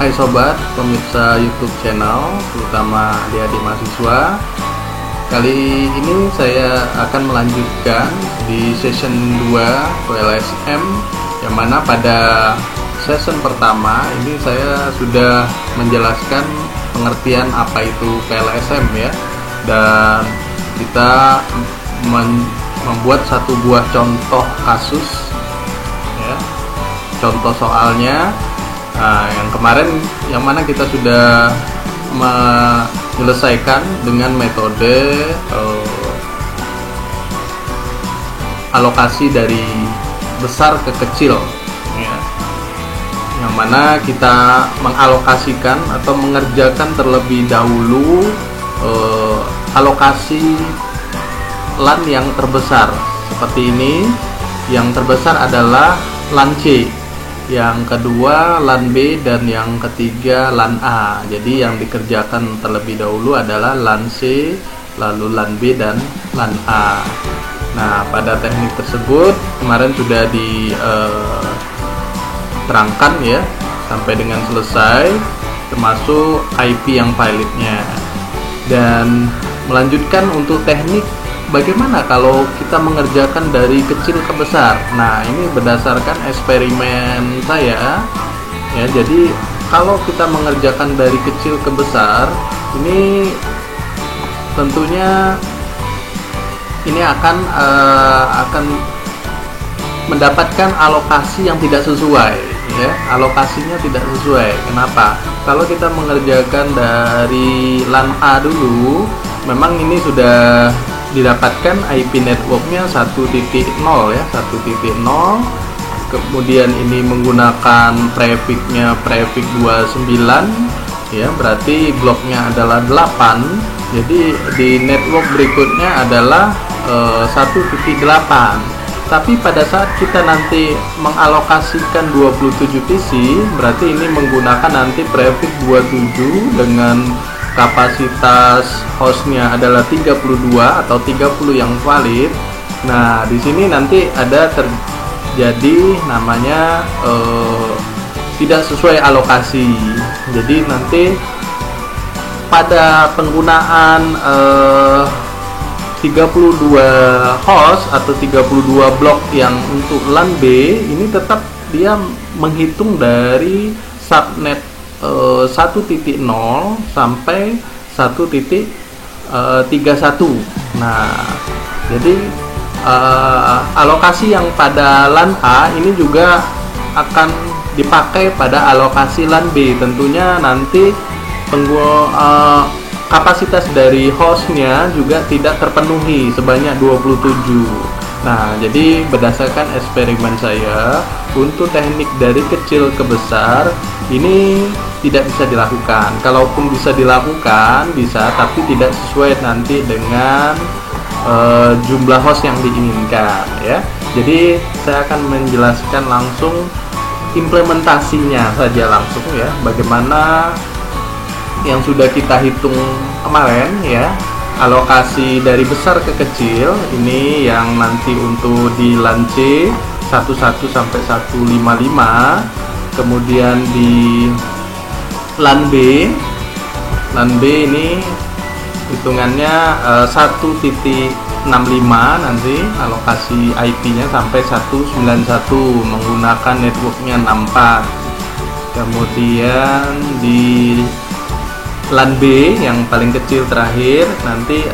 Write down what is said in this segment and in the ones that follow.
Hai sobat pemirsa YouTube channel, terutama adik-adik mahasiswa. Kali ini saya akan melanjutkan di session 2 PLSM, yang mana pada session pertama ini saya sudah menjelaskan pengertian apa itu PLSM ya, dan kita membuat satu buah contoh kasus ya, contoh soalnya. Nah, yang kemarin yang mana kita sudah menyelesaikan dengan metode alokasi dari besar ke kecil ya. Yang mana kita mengalokasikan atau mengerjakan terlebih dahulu alokasi LAN yang terbesar seperti ini. Yang terbesar adalah LAN C, yang kedua LAN B, dan yang ketiga LAN A. Jadi yang dikerjakan terlebih dahulu adalah LAN C, lalu LAN B, dan LAN A. Nah, pada teknik tersebut kemarin sudah diterangkan ya sampai dengan selesai, termasuk IP yang validnya. Dan melanjutkan untuk teknik bagaimana kalau kita mengerjakan dari kecil ke besar. Nah, ini berdasarkan eksperimen saya ya. Jadi kalau kita mengerjakan dari kecil ke besar, ini tentunya ini akan mendapatkan alokasi yang tidak sesuai ya. Alokasinya tidak sesuai. Kenapa? Kalau kita mengerjakan dari LAN A dulu, memang ini sudah didapatkan IP networknya 1.0 ya, 1.0. Kemudian ini menggunakan prefixnya prefix 29 ya, berarti bloknya adalah 8. Jadi di network berikutnya adalah 1.8. Tapi pada saat kita nanti mengalokasikan 27 PC, berarti ini menggunakan nanti prefix 27 dengan kapasitas hostnya adalah 32 atau 30 yang valid. Nah, di sini nanti ada terjadi namanya tidak sesuai alokasi. Jadi nanti pada penggunaan 32 host atau 32 blok yang untuk LAN B, ini tetap dia menghitung dari subnet 1.0 sampai 1.31. Nah, jadi alokasi yang pada LAN A ini juga akan dipakai pada alokasi LAN B. Tentunya nanti kapasitas dari hostnya juga tidak terpenuhi sebanyak 27. Nah, jadi berdasarkan eksperimen saya, untuk teknik dari kecil ke besar ini tidak bisa dilakukan. Kalaupun bisa dilakukan, bisa, tapi tidak sesuai nanti dengan jumlah host yang diinginkan ya. Jadi saya akan menjelaskan langsung implementasinya saja langsung ya, bagaimana yang sudah kita hitung kemarin ya, alokasi dari besar ke kecil. Ini yang nanti untuk di LAN C 11 sampai 155, kemudian di LAN B ini hitungannya 1.65 nanti alokasi IP-nya sampai 191 menggunakan networknya 64. Kemudian di LAN B yang paling kecil terakhir nanti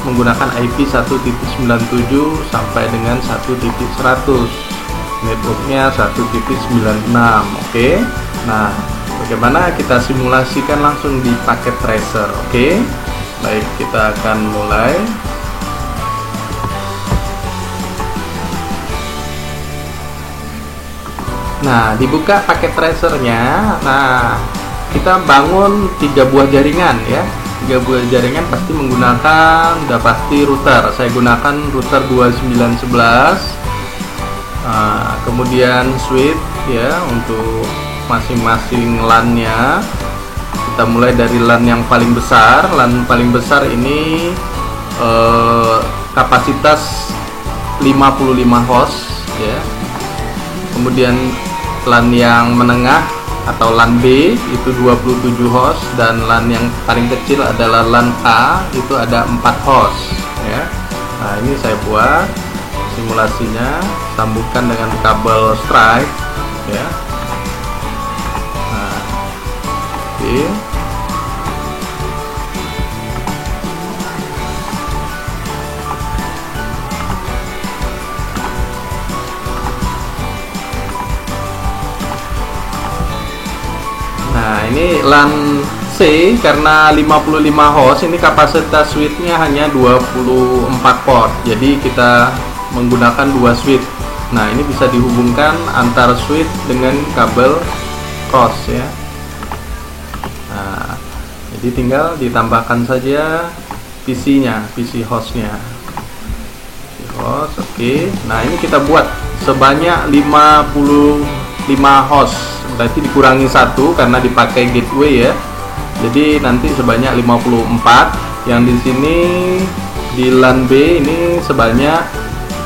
menggunakan IP 1.97 sampai dengan 1.100, networknya 1.96. Oke. Nah, bagaimana kita simulasikan langsung di paket tracer. Oke. Baik, kita akan mulai. Nah, dibuka paket tracernya. Nah, kita bangun 3 buah jaringan ya. 3 buah jaringan pasti menggunakan, udah pasti router. Saya gunakan router 2911. Kemudian switch ya untuk masing-masing LAN-nya. Kita mulai dari LAN yang paling besar. LAN paling besar ini kapasitas 55 host ya. Kemudian LAN yang menengah atau LAN B itu 27 host, dan LAN yang paling kecil adalah LAN A, itu ada 4 host ya. Nah, ini saya buat simulasinya, sambungkan dengan kabel Stripe ya. Nah, oke. Nah, ini LAN C karena 55 host, ini kapasitas switch-nya hanya 24 port. Jadi kita menggunakan 2 switch. Nah, ini bisa dihubungkan antar switch dengan kabel cross ya. Nah, jadi tinggal ditambahkan saja PC-nya, PC host-nya. Host, oke. Nah, ini kita buat sebanyak 55 host. Berarti dikurangi 1 karena dipakai gateway ya. Jadi nanti sebanyak 54. Yang di sini di LAN B ini sebanyak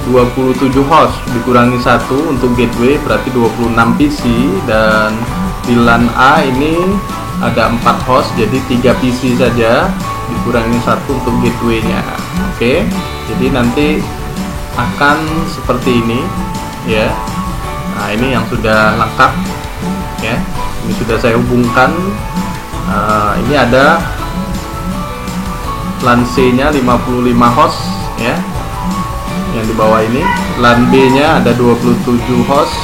27 host, dikurangi 1 untuk gateway berarti 26 PC, dan di LAN A ini ada 4 host jadi 3 PC saja, dikurangi 1 untuk gateway-nya. Oke. Jadi nanti akan seperti ini ya. Nah, ini yang sudah lengkap ya. Ini sudah saya hubungkan. Ini ada LAN C-nya 55 host ya, yang di bawah ini. LAN B-nya ada 27 host,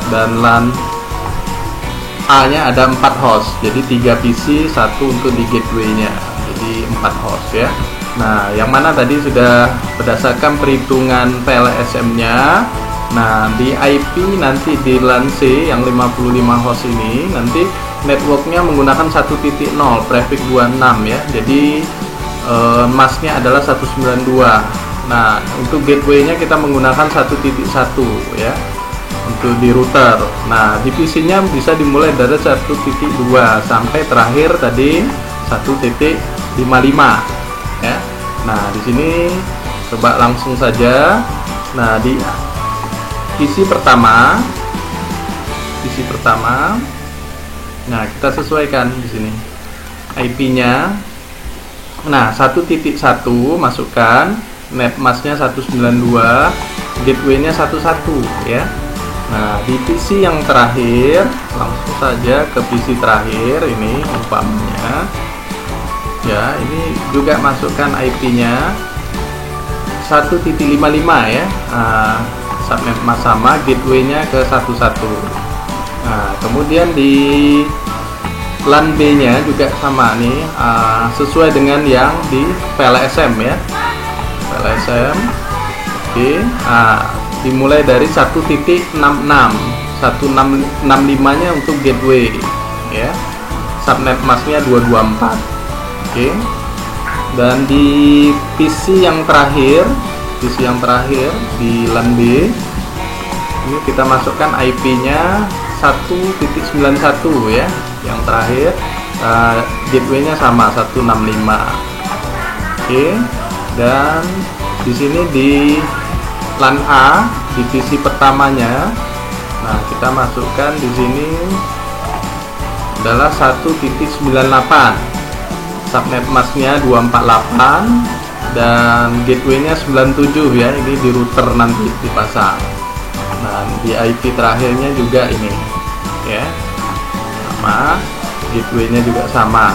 dan LAN A-nya ada 4 host. Jadi 3 PC, 1 untuk di gateway-nya. Jadi 4 host ya. Nah, yang mana tadi sudah berdasarkan perhitungan PLSM-nya. Nah, di IP nanti di LAN C yang 55 host ini nanti networknya menggunakan 1.0 prefix 26 ya. Jadi masknya adalah 192. Nah, untuk gateway-nya kita menggunakan 1.1 ya untuk di router. Nah, di PC-nya bisa dimulai dari 1.2 sampai terakhir tadi 1.55 ya. Nah, di sini coba langsung saja. Nah, di PC pertama, nah kita sesuaikan di sini IP-nya. Nah, 1.1 masukkan, net masknya 192, gateway-nya 11 ya. Nah, di PC yang terakhir langsung saja ke PC terakhir ini umpamanya ya, ini juga masukkan IP-nya 1.55 ya. Subnet mask sama, gateway-nya ke 11. Nah, kemudian di LAN B-nya juga sama nih, sesuai dengan yang di PLSM ya. PLSM. Oke. Dimulai dari 1.66. 1.65-nya untuk gateway ya. Subnet masknya 224. Oke. Dan di PC yang terakhir di LAN B ini kita masukkan IP-nya 1.91 ya, yang terakhir. Gateway-nya sama 165. Oke. Dan di sini di LAN A di PC pertamanya, nah kita masukkan di sini adalah 1.98. Subnet masknya 248 dan gateway-nya 97 ya. Ini di router nanti dipasang. Nah, di IP terakhirnya juga ini ya, sama, gateway-nya juga sama,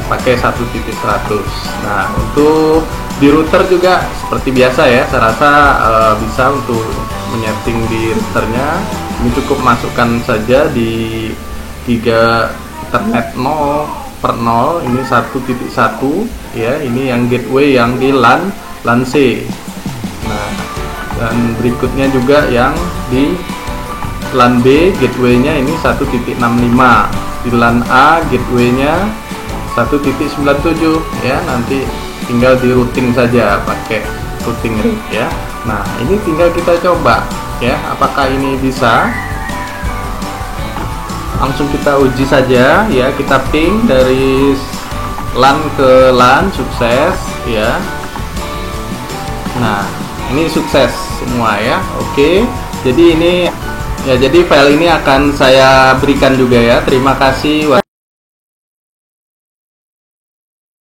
pakai 1.100. Nah, untuk di router juga seperti biasa ya, saya rasa bisa untuk menyeting di routernya. Ini cukup masukkan saja di 3 Ethernet 0/0, ini 1.1 ya, ini yang gateway yang di LAN C. Nah, dan berikutnya juga yang di LAN B gateway-nya ini 1.65. Di LAN A gateway-nya 1.97 ya. Nanti tinggal di routing saja pakai routing rig ya. Nah, ini tinggal kita coba ya, apakah ini bisa. Langsung kita uji saja ya, kita ping dari LAN ke LAN, sukses ya. Nah, ini sukses semua ya. Oke. Jadi ini Ya, jadi file ini akan saya berikan juga ya. Terima kasih.